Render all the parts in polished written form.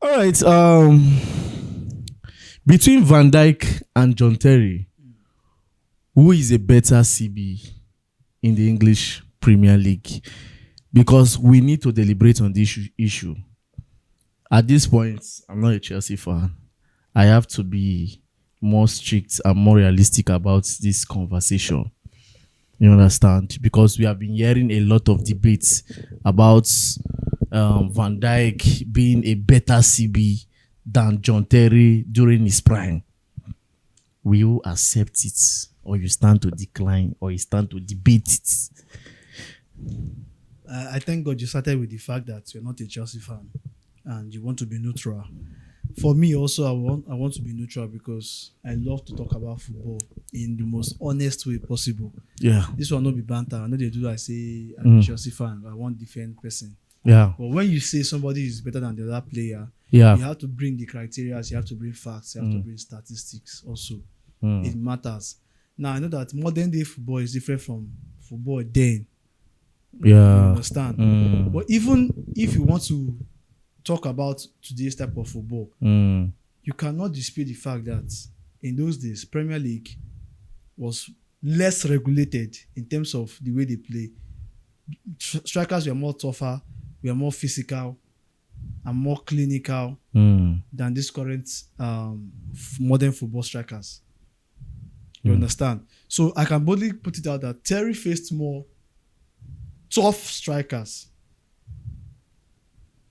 All right. Between Van Dijk and John Terry, who is a better CB in the English Premier League? Because we need to deliberate on this issue. At this point, I'm not a Chelsea fan. I have to be more strict and more realistic about this conversation. You understand? Because we have been hearing a lot of debates about Van Dijk being a better CB than John Terry during his prime. Will you accept it, or you stand to decline, or you stand to debate it? I thank God you started with the fact that you're not a Chelsea fan and you want to be neutral. For me also, I want to be neutral because I love to talk about football in the most honest way possible. Yeah. This will not be banter. I know they do. I say I'm a Chelsea fan. I want different person. Yeah. But when you say somebody is better than the other player, Yeah. you have to bring the criteria. You have to bring facts. You have to bring statistics. Also, it matters. Now I know that modern day football is different from football then. You Yeah. understand? But even if you want to talk about today's type of football, you cannot dispute the fact that in those days, Premier League was less regulated in terms of the way they play. Strikers were more tougher, were more physical, and more clinical than these current modern football strikers. You understand? So I can boldly put it out that Terry faced more tough strikers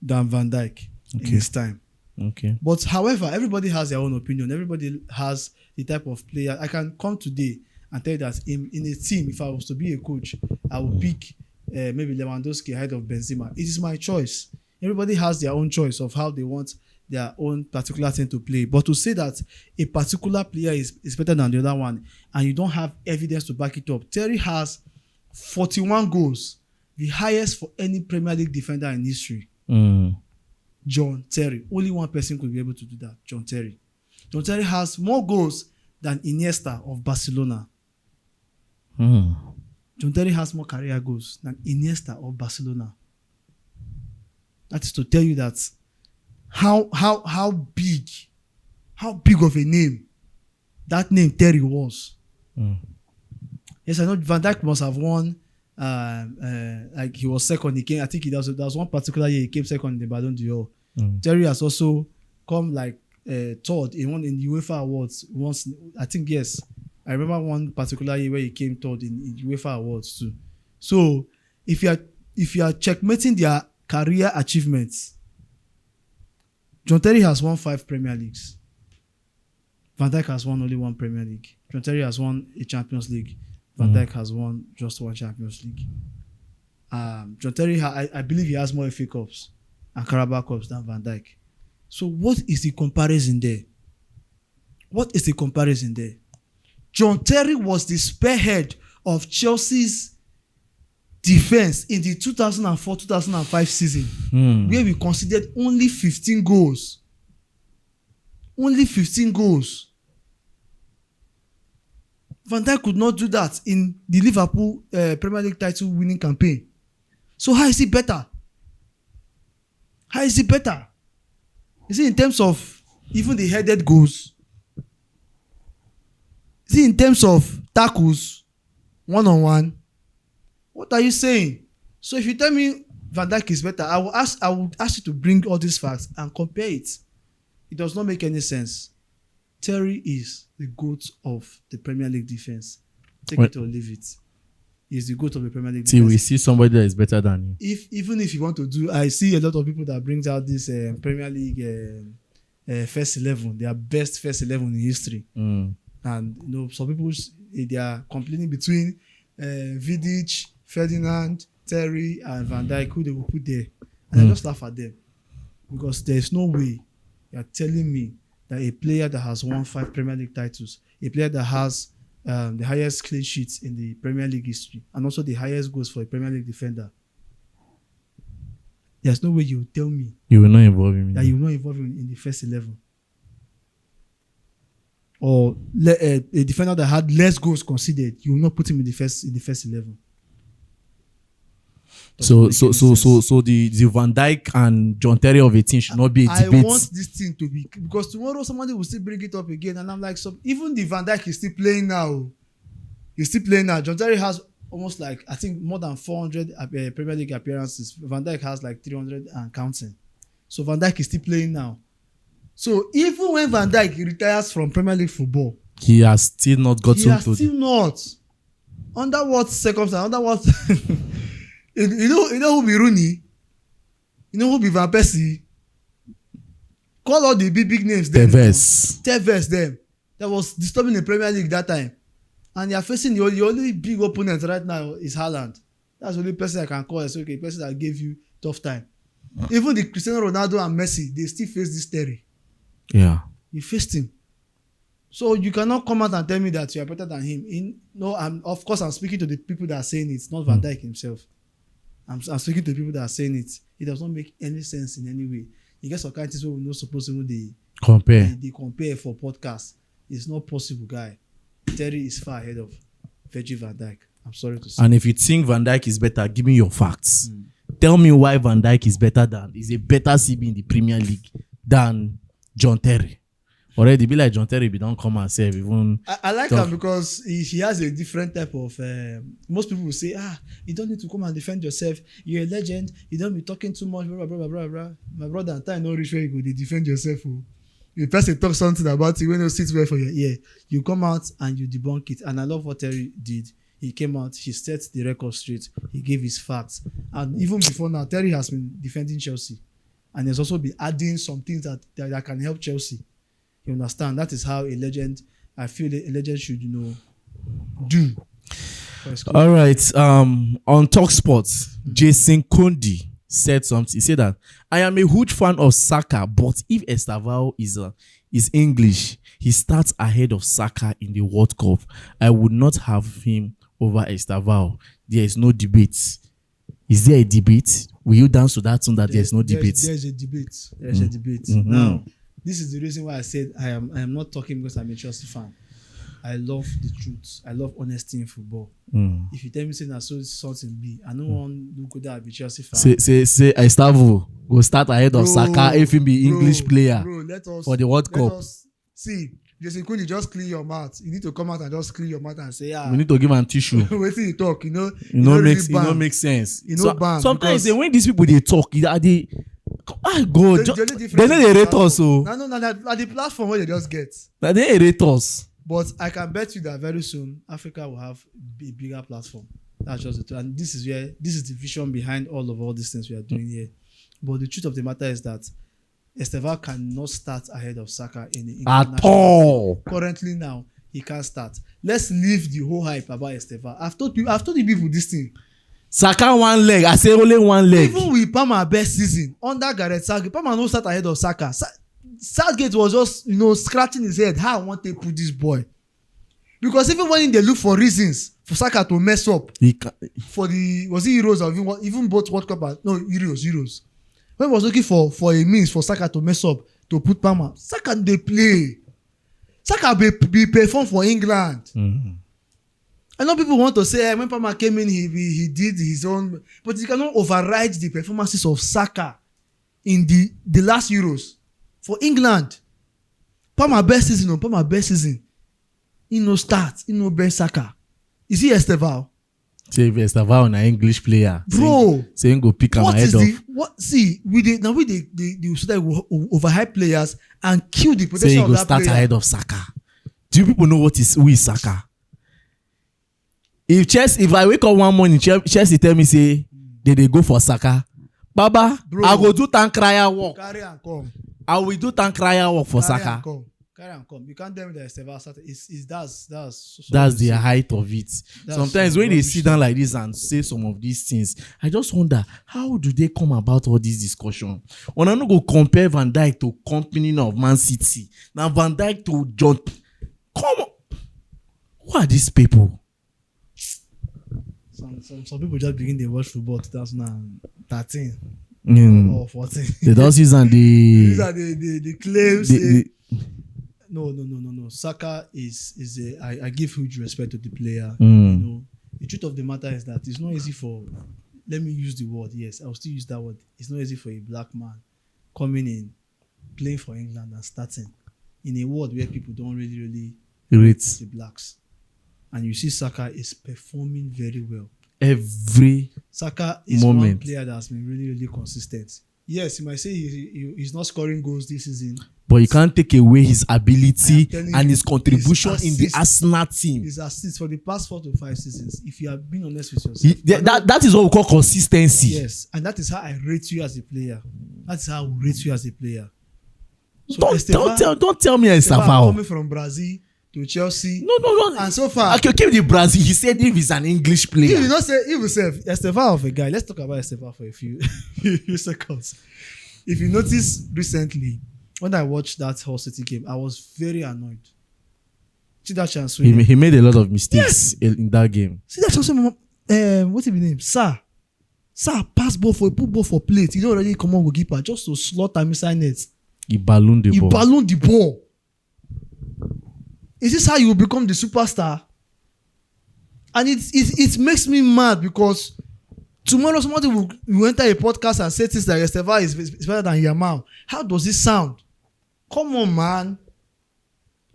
than Van Dijk in his time. Okay. But however, everybody has their own opinion. Everybody has the type of player. I can come today and tell you that in a team, if I was to be a coach, I would pick maybe Lewandowski ahead of Benzema. It is my choice. Everybody has their own choice of how they want their own particular thing to play. But to say that a particular player is better than the other one and you don't have evidence to back it up. Terry has 41 goals, the highest for any Premier League defender in history. John Terry. Only one person could be able to do that. John Terry. John Terry has more goals than Iniesta of Barcelona. John Terry has more career goals than Iniesta of Barcelona. That is to tell you that how big of a name that name Terry was. Yes, I know Van Dijk must have won. Like he was second. He came. I think there was one particular year he came second in the Ballon d'Or. Terry has also come like third in the UEFA awards once. I think yes. I remember one particular year where he came third in UEFA awards too. So if you are checkmating their career achievements, John Terry has won 5 Premier Leagues. Van Dijk has won only 1 Premier League. John Terry has won a Champions League. Van Dijk has won just 1 Champions League. John Terry, I believe he has more FA Cups and Carabao Cups than Van Dijk. So what is the comparison there? What is the comparison there? John Terry was the spearhead of Chelsea's defense in the 2004-2005 season, where we considered only 15 goals. Only 15 goals. Van Dijk could not do that in the Liverpool Premier League title winning campaign. So how is he better? How is he better? Is it in terms of even the headed goals? Is it in terms of tackles, one-on-one? What are you saying? So if you tell me Van Dijk is better, I will ask you to bring all these facts and compare it. It does not make any sense. Terry is the GOAT of the Premier League defense. Take it or leave it. He's the GOAT of the Premier League defense. Till we see somebody that is better than you. Even if you want to do, I see a lot of people that brings out this Premier League first 11, their best first 11 in history. And some people they are complaining between Vidic, Ferdinand, Terry, and Van Dijk, who they will put there. And I just laugh at them because there is no way you are telling me that a player that has won 5 Premier League titles, a player that has the highest clean sheets in the Premier League history, and also the highest goals for a Premier League defender, there's no way you will tell me you will not involve him that you will not involve him in the first 11. Or a defender that had less goals conceded, you will not put him in the first 11. So Doesn't make any sense. the Van Dijk and John Terry of a team should not be a I debate. want this thing to be, because tomorrow somebody will still bring it up again, and I'm like, so even the Van Dijk is still playing now. He's still playing now. John Terry has almost like, I think, more than 400 Premier League appearances. Van Dijk has like 300 and counting. So Van Dijk is still playing now. So even when Van Dijk retires from Premier League football, He has still not got he to has still not. Under what circumstance? Under what? you know who be Rooney? You know who be Van Persie? Call all the big names. Tevez them. That was disturbing the Premier League that time. And they are facing the only big opponent right now is Haaland. That's the only person I can call. It's okay, person that gave you tough time. Even the Cristiano Ronaldo and Messi, they still face this Terry. Yeah. You faced him. So you cannot come out and tell me that you are better than him. Of course, I'm speaking to the people that are saying it, not Van Dijk himself. I'm speaking to the people that are saying it. It does not make any sense in any way. You get some kind of things where we're not supposed to they compare for podcasts. It's not possible, guy. Terry is far ahead of Virgil van Dijk. I'm sorry to say. And if you think Van Dijk is better, give me your facts. Tell me why Van Dijk is better than, is a better CB in the Premier League than John Terry. Already be like John Terry, but don't come and say even. I like him because he has a different type of. Most people will say, you don't need to come and defend yourself. You're a legend. You don't be talking too much. Blah blah blah blah blah. My brother and time no reach where you go. They defend yourself. Oh. You person talk something about it when you sit well for your ear. You come out and you debunk it. And I love what Terry did. He came out. He set the record straight. He gave his facts. And even before now, Terry has been defending Chelsea, and he's also been adding some things that can help Chelsea. You understand? That is how a legend, I feel a legend should, do. All right. On Talk Sports, Jason Kondi said something. He said that I am a huge fan of Saka, but if Estevao is English, he starts ahead of Saka in the World Cup. I would not have him over Estevao. There is no debate. Is there a debate? Will you dance to that song that there is no debate? There's a debate. There's a debate. Mm-hmm. Now, this is the reason why I said I am not talking because I'm a Chelsea fan. I love the truth. I love honesty in football. If you tell me saying I saw something be, I don't want to go there and be Chelsea fan. Say Estevao go start ahead of Saka if he be English player for the World Cup. See, Jason Kondi, just clean your mouth. You need to come out and just clean your mouth and say, we need to give him tissue. Wait till you talk, It don't make sense. Sometimes when these people they talk, they God, they know they rate us. So no, at the platform where they just get. They rate us. But I can bet you that very soon Africa will have a bigger platform. That's just the truth. And this is the vision behind all these things we are doing here. But the truth of the matter is that Estevao cannot start ahead of Saka in the at all. Currently now, he can't start. Let's leave the whole hype about Estevao. I've told the people this thing. Saka one leg. I say only one leg. Even with Palmer best season under Gareth Southgate, Palmer no start ahead of Saka. Southgate was just scratching his head. How I want to put this boy? Because even when they look for reasons for Saka to mess up for was it Euros or even both World Cup Euros. When he was looking for a means for Saka to mess up to put Palmer, Saka they play. Saka be perform for England. Mm-hmm. I know people want to say when Palmer came in, he did his own, but you cannot override the performances of Saka in the last Euros for England. Palmer best season. He no start, he no bench Saka. Is he Estevao? Say Estevao an English player. Bro, saying go pick him ahead of. We overhype players and kill the potential of that player. Say he go start ahead of Saka. Do you people know who is Saka? If I wake up one morning, Chelsea tell me say they go for Saka, Baba, bro, I go do Tankraya work. Carry and come. I will do Tankraya work for Saka. Carry and come. You can't tell me that Estevao started. That's the height of it. Sometimes when they sit down like this and say some of these things, I just wonder how do they come about all this discussion? When I no go compare Van Dijk to company of Man City, now Van Dijk to John. Come on, who are these people? Some people just begin to watch football 2013 or 14. They don't use and these are the claims. No. Saka is I give huge respect to the player. The truth of the matter is that it's not easy for let me use the word. Yes, I'll still use that word. It's not easy for a black man coming in, playing for England and starting in a world where people don't really rate the blacks. And you see Saka is performing very well. Every Saka is moment. one player that's been really consistent. Yes, you might say he's not scoring goals this season. But you can't take away his ability and his contribution his in the Arsenal team. His assists for the past 4 to 5 seasons, if you have been honest with yourself. That is what we call consistency. Yes, and that is how I rate you as a player. That is how I rate you as a player. So Don't tell me Estevao coming from Brazil to Chelsea. No. And so far, okay, keep the Brazil. He said if he's an English player. He will not say if himself Estevao of a guy. Let's talk about Estevao for a few seconds. If you notice recently, when I watched that Hull City game, I was very annoyed. See that chance? He made a lot of mistakes in that game. See that chance? What's his name? Sir, pass ball for put ball for plate. He don't already come on goalkeeper just to slaughter inside net. He ballooned the ball. Is this how you will become the superstar? And it makes me mad because tomorrow somebody will enter a podcast and say things like Estevao is better than Yamal. How does it sound? Come on, man.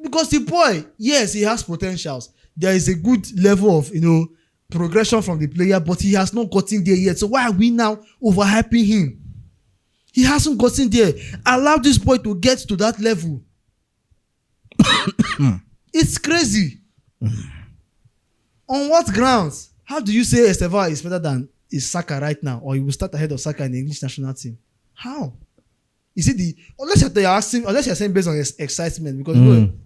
Because the boy, yes, he has potentials. There is a good level of, progression from the player, but he has not gotten there yet. So why are we now overhyping him? He hasn't gotten there. Allow this boy to get to that level. It's crazy. On what grounds? How do you say Estevao is better than Saka right now, or he will start ahead of Saka in the English national team? How? Is it unless you're saying based on excitement, because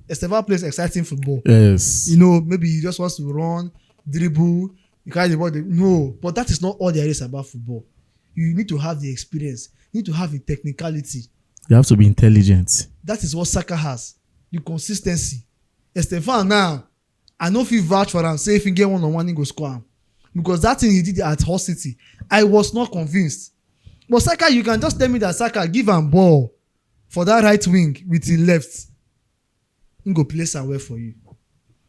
Estevao plays exciting football. Yes. Maybe he just wants to run, dribble, you carry the ball. No, but that is not all there is about football. You need to have the experience. You need to have the technicality. You have to be intelligent. That is what Saka has. The consistency. Estevao now, I know if you vouch for him, say if he get one-on-one, he go score him. Because that thing he did at Hull City, I was not convinced. But Saka, you can just tell me that Saka give him ball for that right wing with the left. He go play somewhere for you.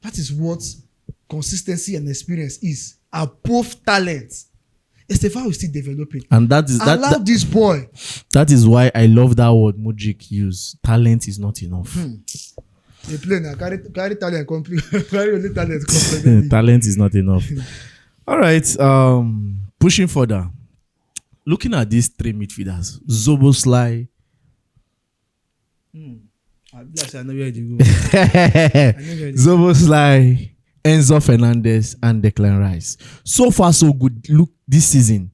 That is what consistency and experience is. Above talent. Estevao is still developing. And that is Allow this boy. That is why I love that word Mudrik used. Talent is not enough. They play now. Carry talent carry only talent. Talent is not enough. All right. Pushing further. Looking at these 3 midfielders, Szoboszlai. I know where you go. Szoboszlai, Enzo Fernandez, and Declan Rice. So far, so good. Look, this season,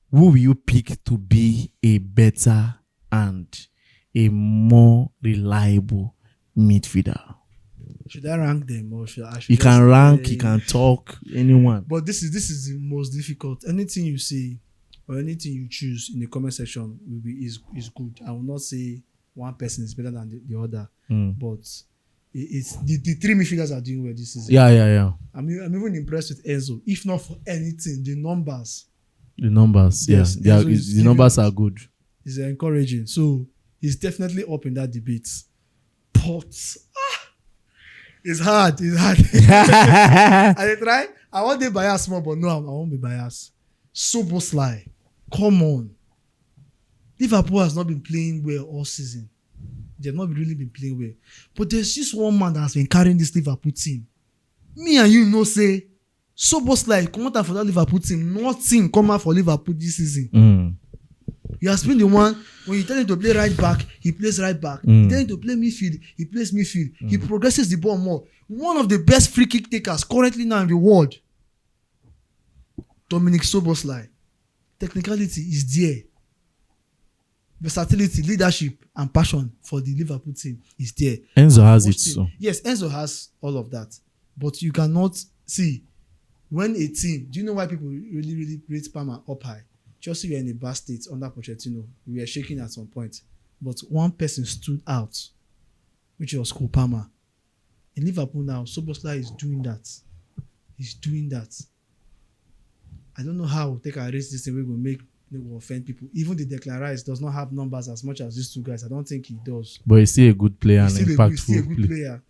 who will you pick to be a better and a more reliable midfielder? Should I rank them or should I? You can rank, you can talk, anyone. But this is the most difficult. Anything you say or anything you choose in the comment section is good. I will not say one person is better than the other, but it's the 3 midfielders are doing well this season. Yeah. I'm even impressed with Enzo. If not for anything, the numbers. Yes, the numbers are good. It's encouraging. So he's definitely up in that debate. But it's hard. I try. I want to bias more, but no, I won't be biased. Szoboszlai, come on. Liverpool has not been playing well all season. They have not really been playing well. But there's just one man that has been carrying this Liverpool team. Me and you know say Szoboszlai come out for that Liverpool team. Nothing come out for Liverpool this season. He has been the one, when you tell him to play right back, he plays right back. You tell him to play midfield, he plays midfield. He progresses the ball more. One of the best free kick takers currently now in the world. Dominic Szoboszlai. Technicality is there. Versatility, leadership, and passion for the Liverpool team is there. Enzo has it so. Yes, Enzo has all of that. But you cannot see when a team, do you know why people really rate Palmer up high? Chelsea were in a bad state under Pochettino. We were shaking at some point. But one person stood out, which was Cole Palmer. In Liverpool now, Szoboszlai is doing that. He's doing that. I don't know how they can raise this thing we will offend people. Even the Declan Rice does not have numbers as much as these 2 guys. I don't think he does. But he's still a good player and He's still a good player.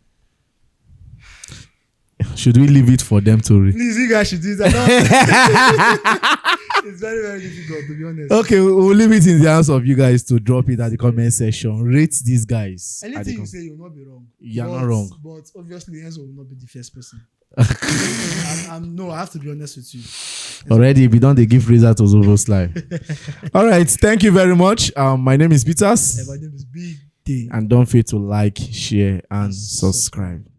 Should we leave it for them to read? Please, you guys should do that. It's very, very difficult, to be honest. Okay, we'll leave it in the hands of you guys to drop it at the comment section. Rate these guys. Anything you say, you'll not be wrong. You're not wrong. But obviously, Enzo will not be the first person. No, I have to be honest with you. Already, we don't they give razor to Zoro's life. All right, thank you very much. My name is Peters. My name is Big Day. And don't forget to like, share, and subscribe.